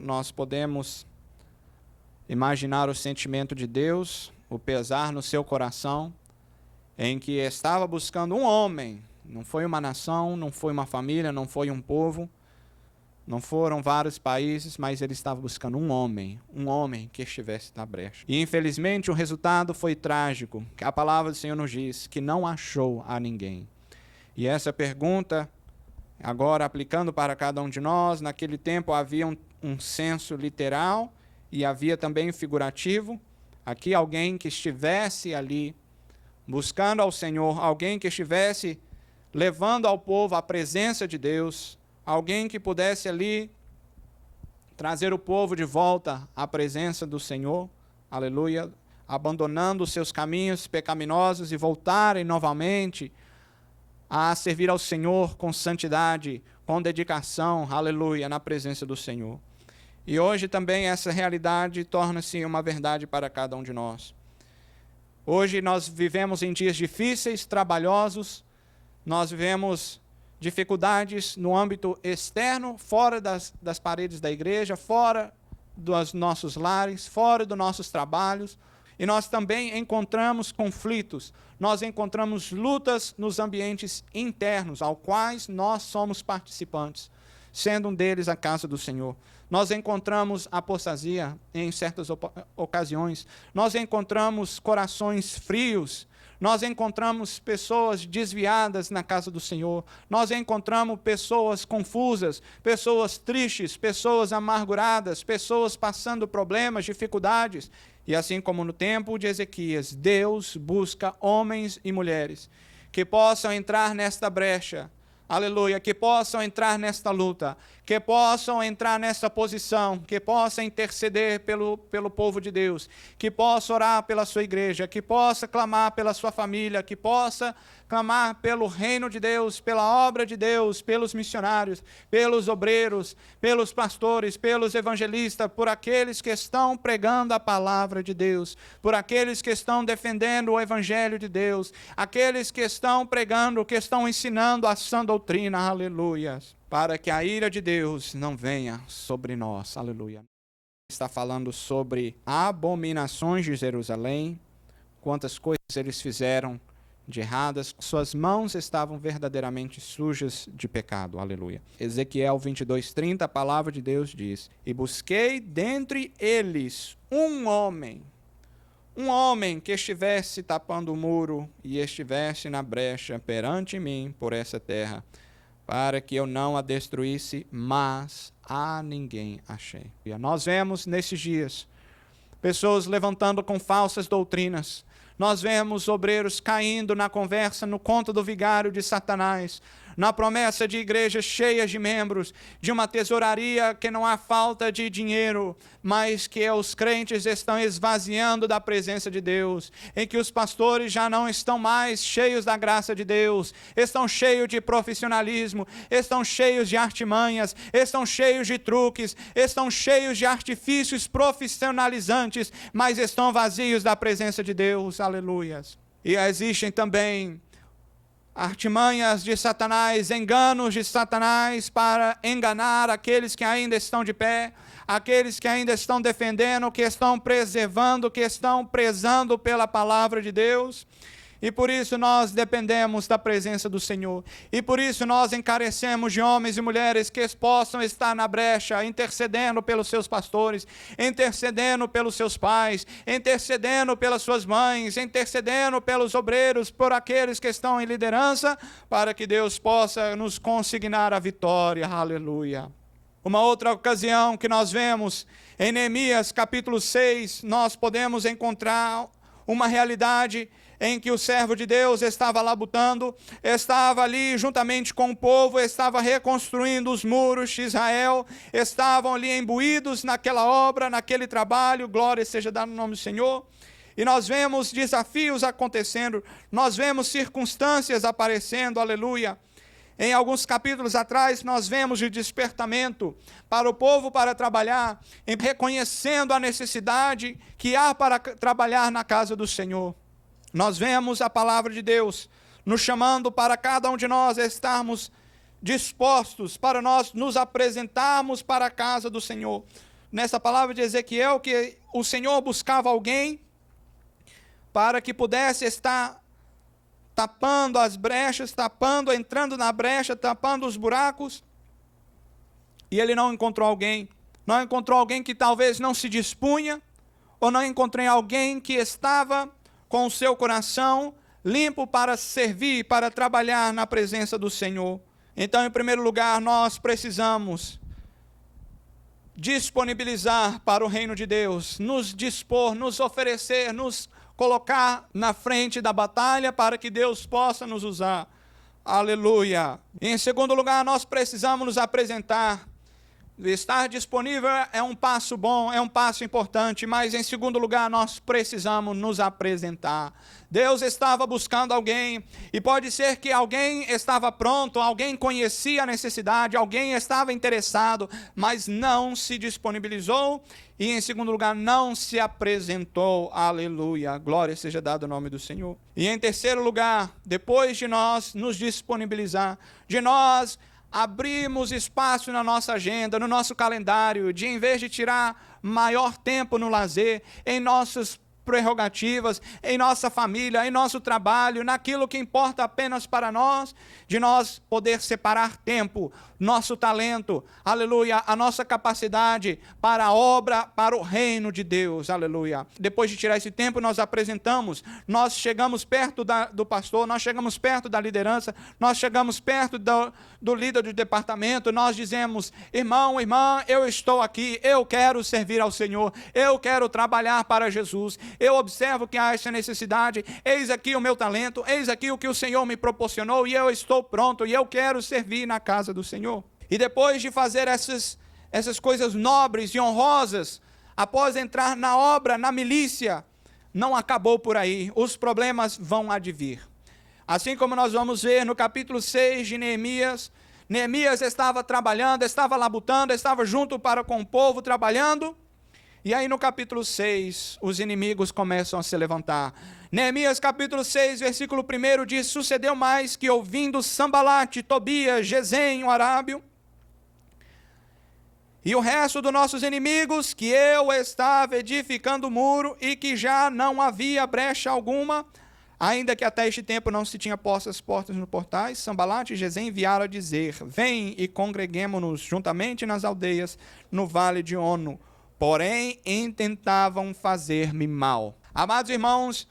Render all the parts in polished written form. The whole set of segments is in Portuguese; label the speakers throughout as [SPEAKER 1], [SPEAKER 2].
[SPEAKER 1] Nós podemos imaginar o sentimento de Deus, o pesar no seu coração, em que estava buscando um homem. Não foi uma nação, não foi uma família, não foi um povo, não foram vários países, mas ele estava buscando um homem que estivesse na brecha. E infelizmente o resultado foi trágico, que a palavra do Senhor nos diz que não achou a ninguém. E essa pergunta, agora aplicando para cada um de nós, naquele tempo havia um senso literal e havia também figurativo. Aqui alguém que estivesse ali buscando ao Senhor, alguém que estivesse levando ao povo a presença de Deus, alguém que pudesse ali trazer o povo de volta à presença do Senhor, aleluia, abandonando os seus caminhos pecaminosos e voltarem novamente a servir ao Senhor com santidade, com dedicação, aleluia, na presença do Senhor. E hoje também essa realidade torna-se uma verdade para cada um de nós. Hoje nós vivemos em dias difíceis, trabalhosos, nós vivemos dificuldades no âmbito externo, fora das paredes da igreja, fora dos nossos lares, fora dos nossos trabalhos. E nós também encontramos conflitos, nós encontramos lutas nos ambientes internos, aos quais nós somos participantes, sendo um deles a casa do Senhor. Nós encontramos apostasia em certas ocasiões, nós encontramos corações frios, nós encontramos pessoas desviadas na casa do Senhor, nós encontramos pessoas confusas, pessoas tristes, pessoas amarguradas, pessoas passando problemas, dificuldades. E assim como no tempo de Ezequias, Deus busca homens e mulheres que possam entrar nesta brecha, aleluia, que possam entrar nesta luta, que possam entrar nessa posição, que possam interceder pelo povo de Deus, que possa orar pela sua igreja, que possa clamar pela sua família, que possa clamar pelo reino de Deus, pela obra de Deus, pelos missionários, pelos obreiros, pelos pastores, pelos evangelistas, por aqueles que estão pregando a palavra de Deus, por aqueles que estão defendendo o evangelho de Deus, aqueles que estão pregando, que estão ensinando a sã doutrina, aleluia, para que a ira de Deus não venha sobre nós, aleluia. Está falando sobre abominações de Jerusalém, quantas coisas eles fizeram de erradas, suas mãos estavam verdadeiramente sujas de pecado, aleluia. Ezequiel 22:30, a palavra de Deus diz: e busquei dentre eles um homem que estivesse tapando o muro e estivesse na brecha perante mim por essa terra, para que eu não a destruísse, mas a ninguém achei. E nós vemos nesses dias pessoas levantando com falsas doutrinas. Nós vemos obreiros caindo na conversa, no conto do vigário de Satanás, na promessa de igrejas cheias de membros, de uma tesouraria que não há falta de dinheiro, mas que os crentes estão esvaziando da presença de Deus, em que os pastores já não estão mais cheios da graça de Deus, estão cheios de profissionalismo, estão cheios de artimanhas, estão cheios de truques, estão cheios de artifícios profissionalizantes, mas estão vazios da presença de Deus, aleluias. E existem também artimanhas de Satanás, enganos de Satanás para enganar aqueles que ainda estão de pé, aqueles que ainda estão defendendo, que estão preservando, que estão prezando pela palavra de Deus. E por isso nós dependemos da presença do Senhor. E por isso nós encarecemos de homens e mulheres que possam estar na brecha, intercedendo pelos seus pastores, intercedendo pelos seus pais, intercedendo pelas suas mães, intercedendo pelos obreiros, por aqueles que estão em liderança, para que Deus possa nos consignar a vitória. Aleluia. Uma outra ocasião que nós vemos em Neemias capítulo 6, nós podemos encontrar uma realidade em que o servo de Deus estava labutando, estava ali juntamente com o povo, estava reconstruindo os muros de Israel, estavam ali imbuídos naquela obra, naquele trabalho, glória seja dada no nome do Senhor. E nós vemos desafios acontecendo, nós vemos circunstâncias aparecendo, aleluia. Em alguns capítulos atrás, nós vemos o despertamento para o povo para trabalhar, reconhecendo a necessidade que há para trabalhar na casa do Senhor. Nós vemos a palavra de Deus nos chamando para cada um de nós estarmos dispostos, para nós nos apresentarmos para a casa do Senhor. nessa palavra de Ezequiel que o Senhor buscava alguém para que pudesse estar tapando as brechas, entrando na brecha, tapando os buracos. E ele não encontrou alguém. Não encontrou alguém que talvez não se dispunha, ou não encontrei alguém que estava com o seu coração limpo para servir, para trabalhar na presença do Senhor. Então, em primeiro lugar, nós precisamos disponibilizar para o reino de Deus, nos dispor, nos oferecer, nos colocar na frente da batalha para que Deus possa nos usar. Aleluia! Em segundo lugar, nós precisamos nos apresentar. Estar disponível é um passo bom, é um passo importante, mas em segundo lugar nós precisamos nos apresentar. Deus estava buscando alguém, e pode ser que alguém estava pronto, alguém conhecia a necessidade, alguém estava interessado, mas não se disponibilizou, e em segundo lugar não se apresentou. Aleluia, glória seja dada ao nome do Senhor. E em terceiro lugar, depois de nós nos disponibilizar, de nós abrimos espaço na nossa agenda, no nosso calendário, de em vez de tirar maior tempo no lazer, em nossas prerrogativas, em nossa família, em nosso trabalho, naquilo que importa apenas para nós, de nós poder separar tempo, nosso talento, aleluia, a nossa capacidade para a obra, para o reino de Deus, aleluia. Depois de tirar esse tempo, nós apresentamos, nós chegamos perto do pastor, nós chegamos perto da liderança, nós chegamos perto do líder do departamento, nós dizemos: irmão, irmã, eu estou aqui, eu quero servir ao Senhor, eu quero trabalhar para Jesus, eu observo que há essa necessidade, eis aqui o meu talento, eis aqui o que o Senhor me proporcionou, e eu estou pronto, e eu quero servir na casa do Senhor. E depois de fazer essas coisas nobres e honrosas, após entrar na obra, na milícia, não acabou por aí, os problemas vão advir. Assim como nós vamos ver no capítulo 6 de Neemias, Neemias estava trabalhando, estava labutando, estava junto com o povo trabalhando, e aí no capítulo 6, os inimigos começam a se levantar. Neemias capítulo 6, versículo 1 diz: sucedeu mais que ouvindo Sambalate, Tobias, Gesem, o arábio, e o resto dos nossos inimigos, que eu estava edificando o muro, e que já não havia brecha alguma, ainda que até este tempo não se tinha posto as portas nos portais, Sambalate e Gesem enviaram a dizer: vem e congreguemo-nos juntamente nas aldeias, no vale de Ono. Porém, intentavam fazer-me mal. Amados irmãos,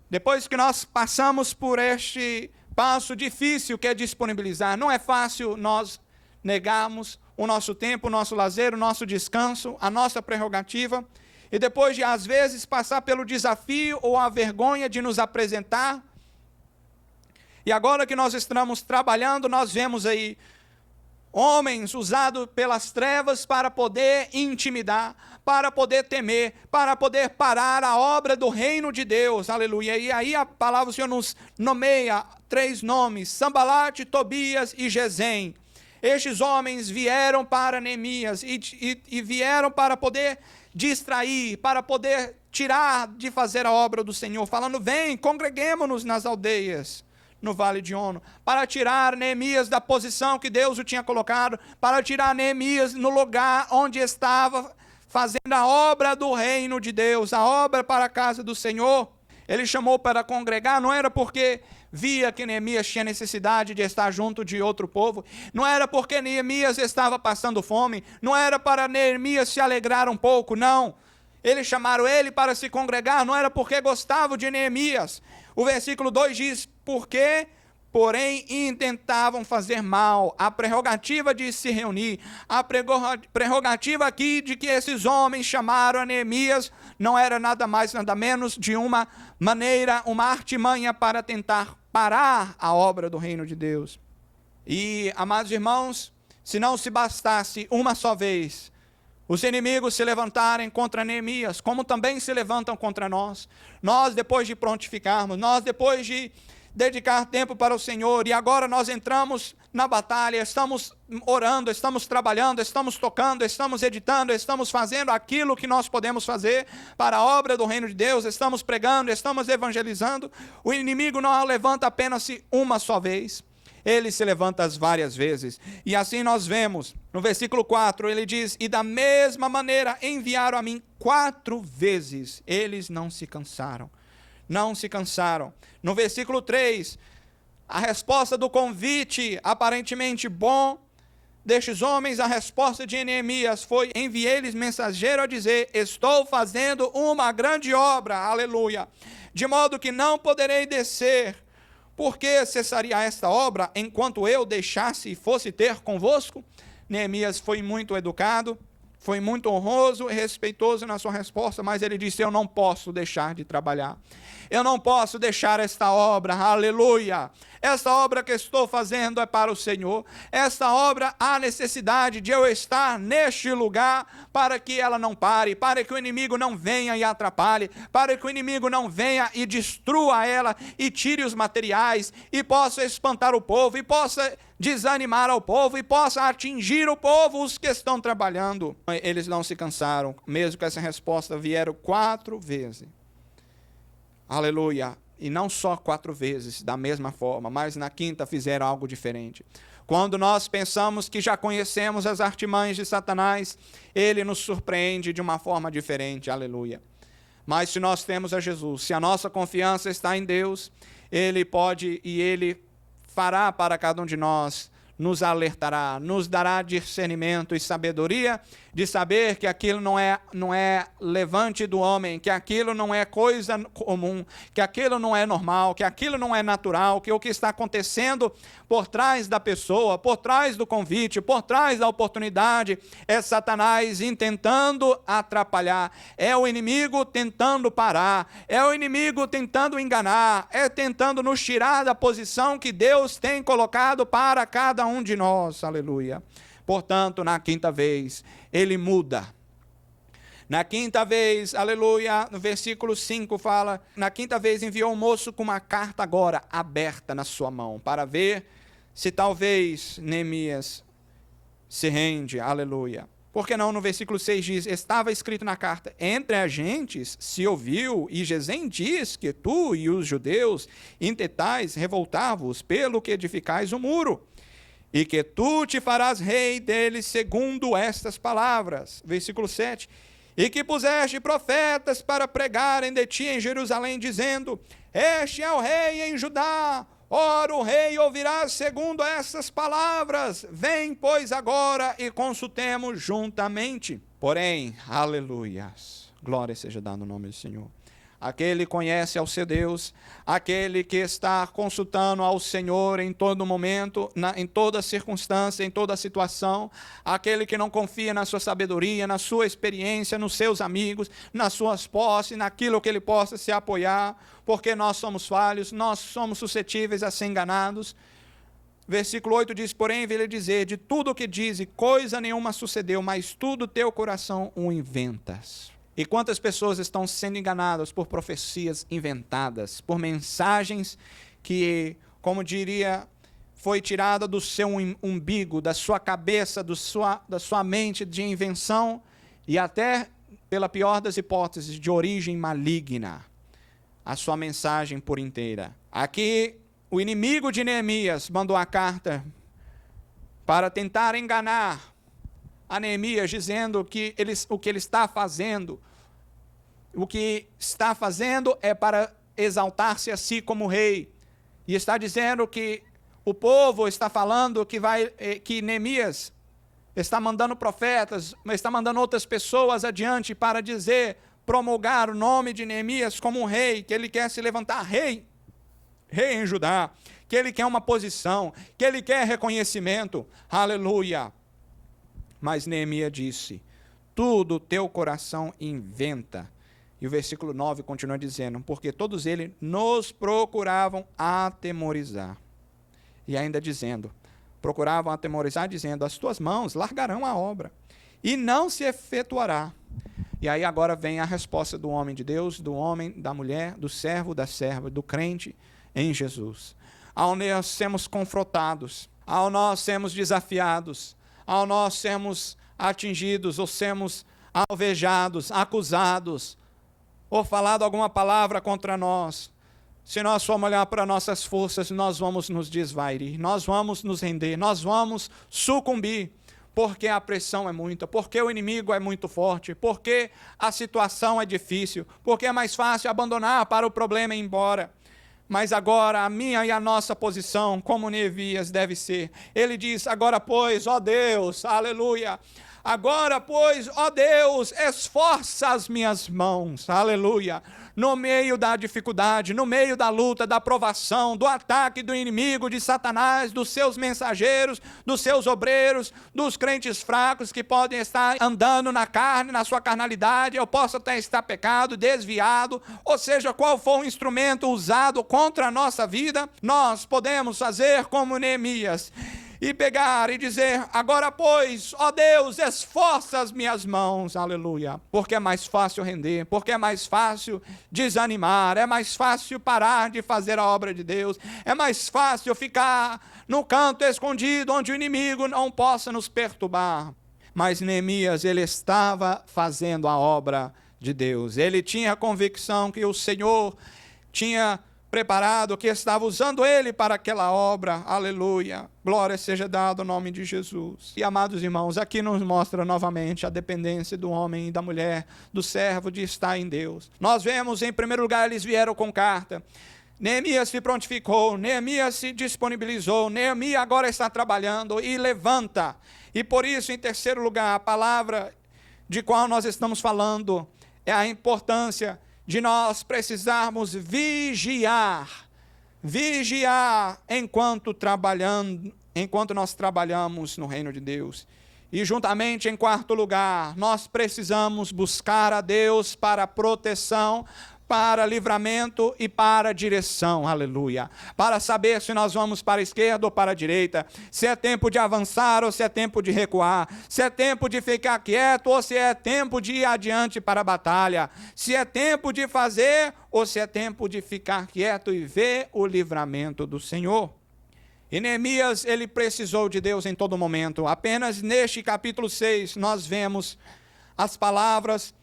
[SPEAKER 1] depois que nós passamos por este passo difícil que é disponibilizar, não é fácil nós negarmos o nosso tempo, o nosso lazer, o nosso descanso, a nossa prerrogativa, e depois de, às vezes, passar pelo desafio ou a vergonha de nos apresentar, e agora que nós estamos trabalhando, nós vemos aí homens usados pelas trevas para poder intimidar, para poder temer, para poder parar a obra do reino de Deus, aleluia. E aí a palavra do Senhor nos nomeia 3 nomes, Sambalate, Tobias e Gesem. Estes homens vieram para Neemias e vieram para poder distrair, para poder tirar de fazer a obra do Senhor, falando: vem, congreguemo-nos nas aldeias, no vale de Ono, para tirar Neemias da posição que Deus o tinha colocado, para tirar Neemias no lugar onde estava fazendo a obra do reino de Deus, a obra para a casa do Senhor. Ele chamou para congregar, não era porque via que Neemias tinha necessidade de estar junto de outro povo, não era porque Neemias estava passando fome, não era para Neemias se alegrar um pouco, não. Eles chamaram ele para se congregar, não era porque gostavam de Neemias. O versículo 2 diz: porque, porém, intentavam fazer mal. A prerrogativa de se reunir, a prerrogativa aqui de que esses homens chamaram a Neemias, não era nada mais, nada menos de uma maneira, uma artimanha para tentar parar a obra do reino de Deus. E, amados irmãos, se não se bastasse uma só vez os inimigos se levantarem contra Neemias, como também se levantam contra nós, nós depois de prontificarmos, nós depois de dedicar tempo para o Senhor, e agora nós entramos na batalha, estamos orando, estamos trabalhando, estamos tocando, estamos editando, estamos fazendo aquilo que nós podemos fazer para a obra do reino de Deus, estamos pregando, estamos evangelizando, o inimigo não levanta apenas uma só vez. ele se levanta várias vezes. E assim nós vemos, no versículo 4, ele diz, e da mesma maneira enviaram a mim 4 vezes. Eles não se cansaram. Não se cansaram. No versículo 3, a resposta do convite, aparentemente bom, destes homens, a resposta de Neemias foi, enviei-lhes mensageiro a dizer, estou fazendo uma grande obra, aleluia, de modo que não poderei descer. Por que cessaria esta obra, enquanto eu deixasse e fosse ter convosco? Neemias foi muito educado, foi muito honroso e respeitoso na sua resposta, mas ele disse, eu não posso deixar de trabalhar. Eu não posso deixar esta obra, aleluia. Esta obra que estou fazendo é para o Senhor. Esta obra há necessidade de eu estar neste lugar para que ela não pare, para que o inimigo não venha e atrapalhe, para que o inimigo não venha e destrua ela e tire os materiais e possa espantar o povo e possa desanimar ao povo e possa atingir o povo, os que estão trabalhando. Eles não se cansaram, mesmo que essa resposta vieram 4 vezes. Aleluia. E não só 4 vezes, da mesma forma, mas na 5ª fizeram algo diferente. Quando nós pensamos que já conhecemos as artimanhas de Satanás, ele nos surpreende de uma forma diferente, aleluia. Mas se nós temos a Jesus, se a nossa confiança está em Deus, ele pode e ele fará para cada um de nós, nos alertará, nos dará discernimento e sabedoria de saber que aquilo não é levante do homem, que aquilo não é coisa comum, que aquilo não é normal, que aquilo não é natural, que o que está acontecendo por trás da pessoa, por trás do convite, por trás da oportunidade, é Satanás tentando atrapalhar, é o inimigo tentando parar, é o inimigo tentando enganar, é tentando nos tirar da posição que Deus tem colocado para cada um de nós, aleluia. Portanto, na 5ª vez, ele muda. Na 5ª vez, aleluia, no versículo 5 fala, na 5ª vez enviou o moço com uma carta agora aberta na sua mão, para ver se talvez Neemias se rende, aleluia. Por que não no versículo 6 diz, estava escrito na carta, entre as gentes se ouviu, e Gesem diz que tu e os judeus intentais revoltar-vos pelo que edificais o muro, e que tu te farás rei deles segundo estas palavras. Versículo 7. E que puseste profetas para pregarem de ti em Jerusalém, dizendo, este é o rei em Judá. Ora, o rei ouvirá segundo estas palavras. Vem, pois, agora e consultemos juntamente. Porém, aleluias, glória seja dada no nome do Senhor. Aquele que conhece ao seu Deus, aquele que está consultando ao Senhor em todo momento, em toda circunstância, em toda situação, aquele que não confia na sua sabedoria, na sua experiência, nos seus amigos, nas suas posses, naquilo que ele possa se apoiar, porque nós somos falhos, nós somos suscetíveis a ser enganados. Versículo 8 diz, porém, veio dizer, de tudo o que diz, coisa nenhuma sucedeu, mas tudo teu coração o inventas. E quantas pessoas estão sendo enganadas por profecias inventadas, por mensagens que, como diria, foi tirada do seu umbigo, da sua cabeça, da sua mente de invenção e até, pela pior das hipóteses, de origem maligna, a sua mensagem por inteira. Aqui, o inimigo de Neemias mandou a carta para tentar enganar a Neemias, dizendo que o que ele está fazendo, é para exaltar-se a si como rei. E está dizendo que o povo está falando que Neemias está mandando profetas, está mandando outras pessoas adiante para dizer, promulgar o nome de Neemias como um rei, que ele quer se levantar rei em Judá, que ele quer uma posição, que ele quer reconhecimento. Aleluia. Mas Neemias disse, tudo teu coração inventa. E o versículo 9 continua dizendo, porque todos eles nos procuravam atemorizar. E ainda dizendo, procuravam atemorizar, dizendo, as tuas mãos largarão a obra, e não se efetuará. E aí agora vem a resposta do homem de Deus, do homem, da mulher, do servo, da serva, do crente em Jesus. Ao nós sermos confrontados, ao nós sermos desafiados, ao nós sermos atingidos, ou sermos alvejados, acusados, ou falado alguma palavra contra nós, Se nós formos olhar para nossas forças, nós vamos nos desvairir, nós vamos nos render, nós vamos sucumbir, porque a pressão é muita, porque o inimigo é muito forte, porque a situação é difícil, porque é mais fácil abandonar para o problema ir embora. Mas agora a minha e a nossa posição, como Neemias, deve ser. Ele diz: agora pois, ó Deus, aleluia. Agora pois, ó Deus, esforça as minhas mãos, aleluia. No meio da dificuldade, no meio da luta, da provação, do ataque do inimigo, de Satanás, dos seus mensageiros, dos seus obreiros, dos crentes fracos que podem estar andando na carne, na sua carnalidade. Eu posso até estar pecado, desviado, ou seja, qual for o instrumento usado contra a nossa vida, nós podemos fazer como Neemias e pegar e dizer: agora pois, ó Deus, esforça as minhas mãos, aleluia, porque é mais fácil render, porque é mais fácil desanimar, é mais fácil parar de fazer a obra de Deus, é mais fácil ficar no canto escondido, onde o inimigo não possa nos perturbar. Mas Neemias, ele estava fazendo a obra de Deus, ele tinha a convicção que o Senhor tinha preparado, que estava usando ele para aquela obra, aleluia, glória seja dada ao nome de Jesus. E amados irmãos, aqui nos mostra novamente a dependência do homem e da mulher, do servo, de estar em Deus. Nós vemos, em primeiro lugar, eles vieram com carta. Neemias se prontificou, Neemias se disponibilizou, Neemias agora está trabalhando e levanta. E por isso, em terceiro lugar, a palavra de qual nós estamos falando é a importância de nós precisarmos vigiar enquanto nós trabalhamos no reino de Deus. E juntamente, em quarto lugar, nós precisamos buscar a Deus para proteção, para livramento e para direção, aleluia, para saber se nós vamos para a esquerda ou para a direita, se é tempo de avançar ou se é tempo de recuar, se é tempo de ficar quieto ou se é tempo de ir adiante para a batalha, se é tempo de fazer ou se é tempo de ficar quieto e ver o livramento do Senhor. E Neemias, ele precisou de Deus em todo momento. Apenas neste capítulo 6 nós vemos as palavras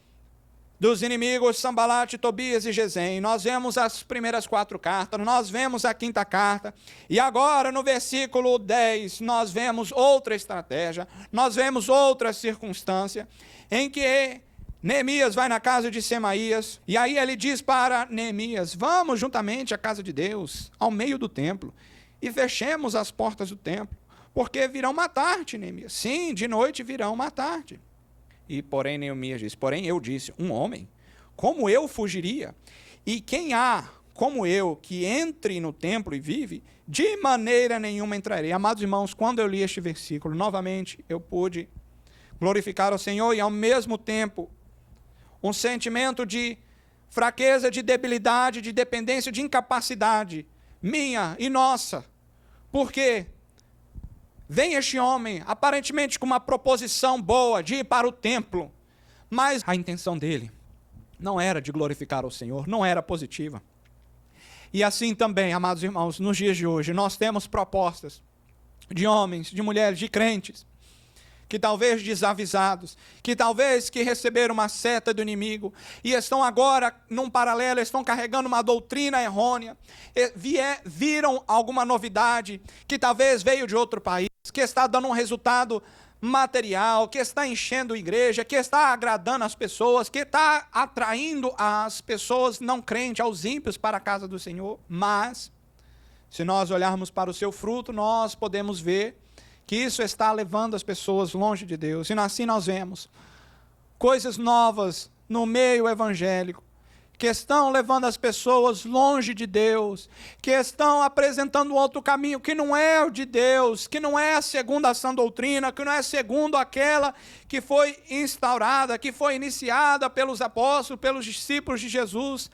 [SPEAKER 1] dos inimigos Sambalate, Tobias e Gesem. Nós vemos as primeiras 4 cartas, nós vemos a 5ª carta, e agora no versículo 10 nós vemos outra estratégia, nós vemos outra circunstância, em que Neemias vai na casa de Semaías, e aí ele diz para Neemias: vamos juntamente à casa de Deus, ao meio do templo, e fechemos as portas do templo, porque virão matar-te, Neemias. Sim, de noite virão matar-te. E porém Neemias diz: porém eu disse, um homem, como eu fugiria? E quem há como eu que entre no templo e vive? De maneira nenhuma entrarei. Amados irmãos, quando eu li este versículo, novamente eu pude glorificar ao Senhor e ao mesmo tempo um sentimento de fraqueza, de debilidade, de dependência, de incapacidade minha e nossa. Porque vem este homem, aparentemente com uma proposição boa de ir para o templo, mas a intenção dele não era de glorificar o Senhor, não era positiva. E assim também, amados irmãos, nos dias de hoje, nós temos propostas de homens, de mulheres, de crentes, que talvez desavisados, que talvez que receberam uma seta do inimigo, e estão agora, num paralelo, estão carregando uma doutrina errônea, viram alguma novidade, que talvez veio de outro país, que está dando um resultado material, que está enchendo a igreja, que está agradando as pessoas, que está atraindo as pessoas não crentes, aos ímpios para a casa do Senhor. Mas, se nós olharmos para o seu fruto, nós podemos ver que isso está levando as pessoas longe de Deus. E assim nós vemos coisas novas no meio evangélico, que estão levando as pessoas longe de Deus, que estão apresentando outro caminho que não é o de Deus, que não é segundo a sã doutrina, que não é segundo aquela que foi instaurada, que foi iniciada pelos apóstolos, pelos discípulos de Jesus,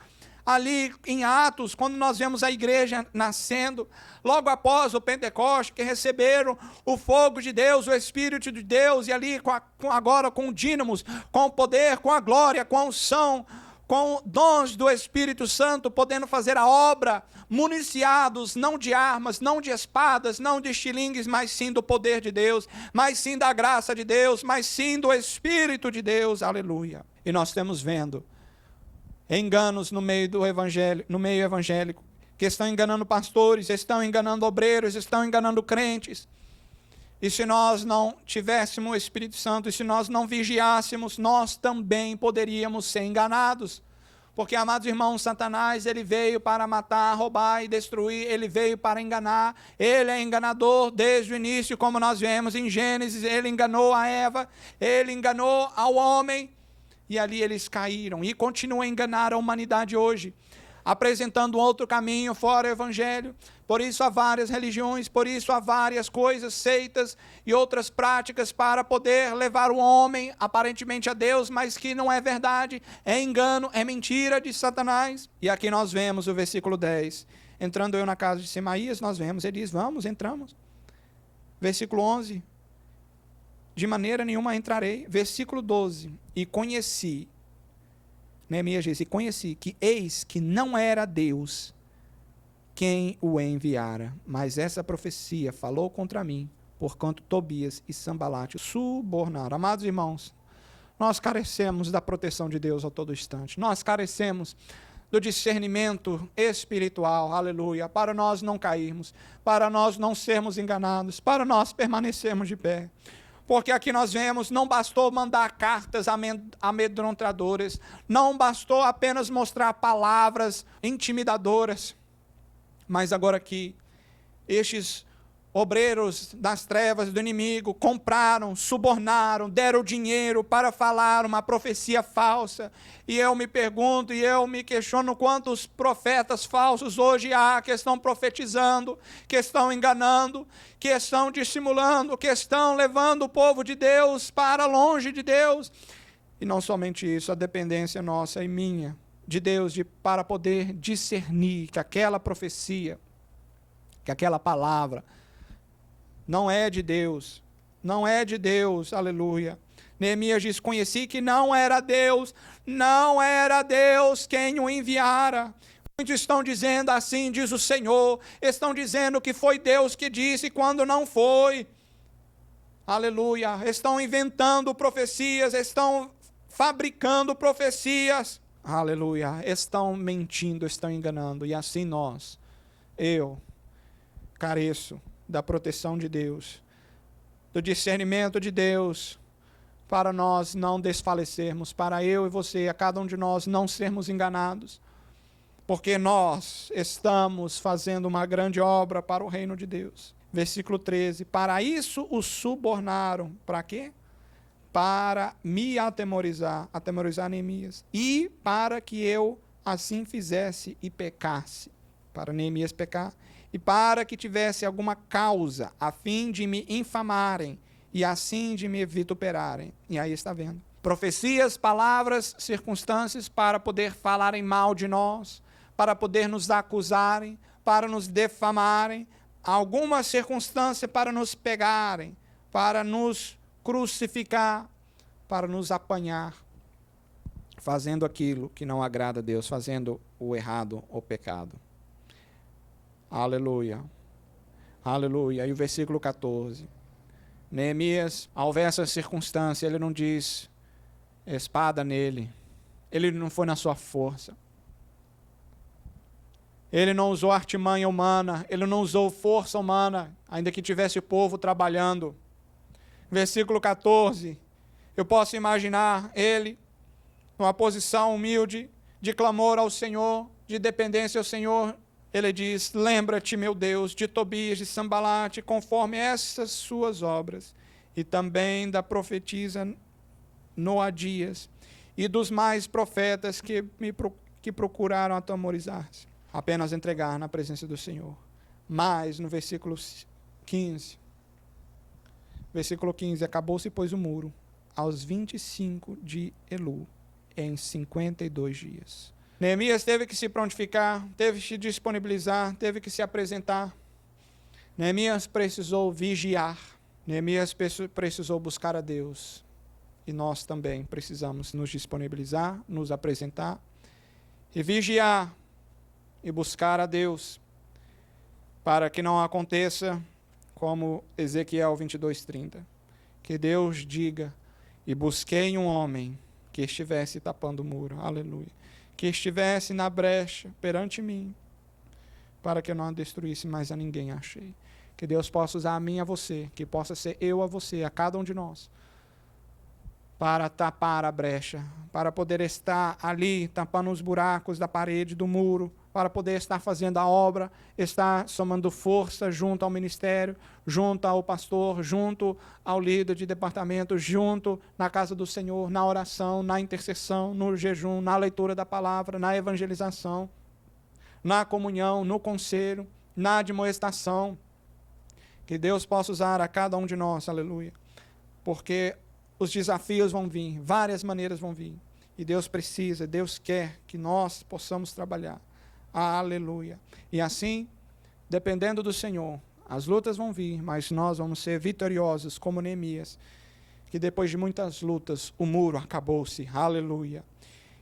[SPEAKER 1] ali em Atos, quando nós vemos a igreja nascendo, logo após o Pentecoste, que receberam o fogo de Deus, o Espírito de Deus, e ali agora com o dínamos, com o poder, com a glória, com a unção, com dons do Espírito Santo, podendo fazer a obra, municiados, não de armas, não de espadas, não de estilingues, mas sim do poder de Deus, mas sim da graça de Deus, mas sim do Espírito de Deus, aleluia. E nós estamos vendo enganos no meio do evangelho, no meio evangélico, que estão enganando pastores, estão enganando obreiros, estão enganando crentes. E se nós não tivéssemos o Espírito Santo, e se nós não vigiássemos, nós também poderíamos ser enganados. Porque, amados irmãos, Satanás, ele veio para matar, roubar e destruir, ele veio para enganar, ele é enganador desde o início, como nós vemos em Gênesis, ele enganou a Eva, ele enganou ao homem, e ali eles caíram, e continuam a enganar a humanidade hoje, apresentando outro caminho fora o Evangelho. Por isso há várias religiões, por isso há várias coisas, seitas e outras práticas para poder levar o homem aparentemente a Deus, mas que não é verdade, é engano, é mentira de Satanás. E aqui nós vemos o versículo 10. Entrando eu na casa de Semaías, nós vemos, ele diz, vamos, entramos. Versículo 11, de maneira nenhuma entrarei. Versículo 12, e conheci, Neemias diz, e conheci que eis que não era Deus quem o enviara, mas essa profecia falou contra mim, porquanto Tobias e Sambalate subornaram. Amados irmãos, nós carecemos da proteção de Deus a todo instante, nós carecemos do discernimento espiritual, aleluia, para nós não cairmos, para nós não sermos enganados, para nós permanecermos de pé. Porque aqui nós vemos, não bastou mandar cartas amedrontadoras, não bastou apenas mostrar palavras intimidadoras, mas agora aqui, estes obreiros das trevas do inimigo compraram, subornaram, deram dinheiro para falar uma profecia falsa. E eu me pergunto e eu me questiono quantos profetas falsos hoje há que estão profetizando, que estão enganando, que estão dissimulando, que estão levando o povo de Deus para longe de Deus. E não somente isso, a dependência nossa e minha de Deus para poder discernir que aquela profecia, que aquela palavra não é de Deus, não é de Deus, aleluia. Neemias diz, conheci que não era Deus quem o enviara. Muitos estão dizendo assim, diz o Senhor, estão dizendo que foi Deus que disse quando não foi. Aleluia, estão inventando profecias, estão fabricando profecias. Aleluia, estão mentindo, estão enganando, e assim eu careço da proteção de Deus, do discernimento de Deus, para nós não desfalecermos, para eu e você, a cada um de nós, não sermos enganados, porque nós estamos fazendo uma grande obra para o reino de Deus. Versículo 13, para isso os subornaram, para quê? Para me atemorizar Neemias, e para que eu assim fizesse e pecasse, para Neemias pecar, e para que tivesse alguma causa, a fim de me infamarem, e assim de me vituperarem. E aí está vendo. Profecias, palavras, circunstâncias para poder falarem mal de nós, para poder nos acusarem, para nos defamarem, alguma circunstância para nos pegarem, para nos crucificar, para nos apanhar, fazendo aquilo que não agrada a Deus, fazendo o errado, o pecado. Aleluia. Aleluia. E o versículo 14. Neemias, ao ver essa circunstância, ele não diz espada nele. Ele não foi na sua força. Ele não usou artimanha humana, ele não usou força humana, ainda que tivesse o povo trabalhando. Versículo 14, eu posso imaginar ele numa posição humilde, de clamor ao Senhor, de dependência ao Senhor. Ele diz, lembra-te, meu Deus, de Tobias, de Sambalate, conforme essas suas obras, e também da profetisa Noadias, e dos mais profetas que procuraram atemorizar-se. Apenas entregar na presença do Senhor. Mas, no versículo 15, acabou-se, pois, o muro, aos 25 de Elu, em 52 dias. Neemias teve que se prontificar, teve que se disponibilizar, teve que se apresentar. Neemias precisou vigiar. Neemias precisou buscar a Deus. E nós também precisamos nos disponibilizar, nos apresentar e vigiar e buscar a Deus, para que não aconteça como Ezequiel 22:30, que Deus diga, e busquei um homem que estivesse tapando o muro, aleluia, que estivesse na brecha perante mim, para que eu não a destruísse, mas a ninguém achei. Que Deus possa usar a mim e a você, que possa ser eu a você, a cada um de nós, para tapar a brecha, para poder estar ali tampando os buracos da parede, do muro, para poder estar fazendo a obra, estar somando força junto ao ministério, junto ao pastor, junto ao líder de departamento, junto na casa do Senhor, na oração, na intercessão, no jejum, na leitura da palavra, na evangelização, na comunhão, no conselho, na admoestação. Que Deus possa usar a cada um de nós, aleluia, porque os desafios vão vir, várias maneiras vão vir, e Deus precisa, Deus quer que nós possamos trabalhar, aleluia. E assim, dependendo do Senhor, as lutas vão vir, mas nós vamos ser vitoriosos, como Neemias, que depois de muitas lutas, o muro acabou-se, aleluia.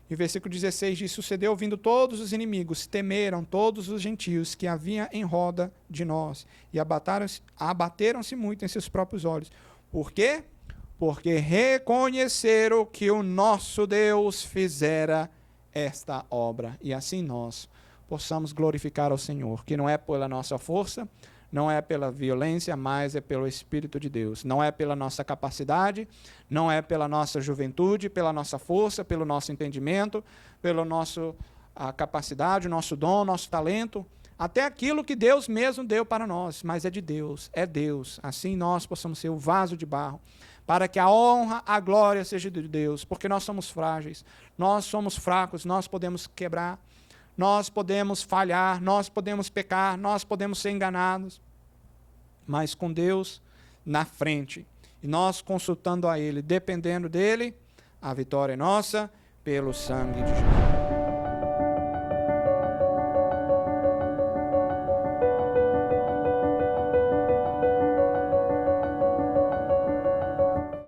[SPEAKER 1] E o versículo 16 diz: sucedeu, vindo todos os inimigos, temeram todos os gentios que havia em roda de nós, e abateram-se muito em seus próprios olhos. Por quê? Porque reconheceram que o nosso Deus fizera esta obra. E assim nós possamos glorificar ao Senhor, que não é pela nossa força, não é pela violência, mas é pelo Espírito de Deus. Não é pela nossa capacidade, não é pela nossa juventude, pela nossa força, pelo nosso entendimento, pela nossa capacidade, nosso dom, nosso talento, até aquilo que Deus mesmo deu para nós, mas é de Deus, é Deus. Assim nós possamos ser o vaso de barro, para que a honra, a glória seja de Deus, porque nós somos frágeis, nós somos fracos, nós podemos quebrar, nós podemos falhar, nós podemos pecar, nós podemos ser enganados, mas com Deus na frente, e nós consultando a Ele, dependendo dEle, a vitória é nossa, pelo sangue de Jesus.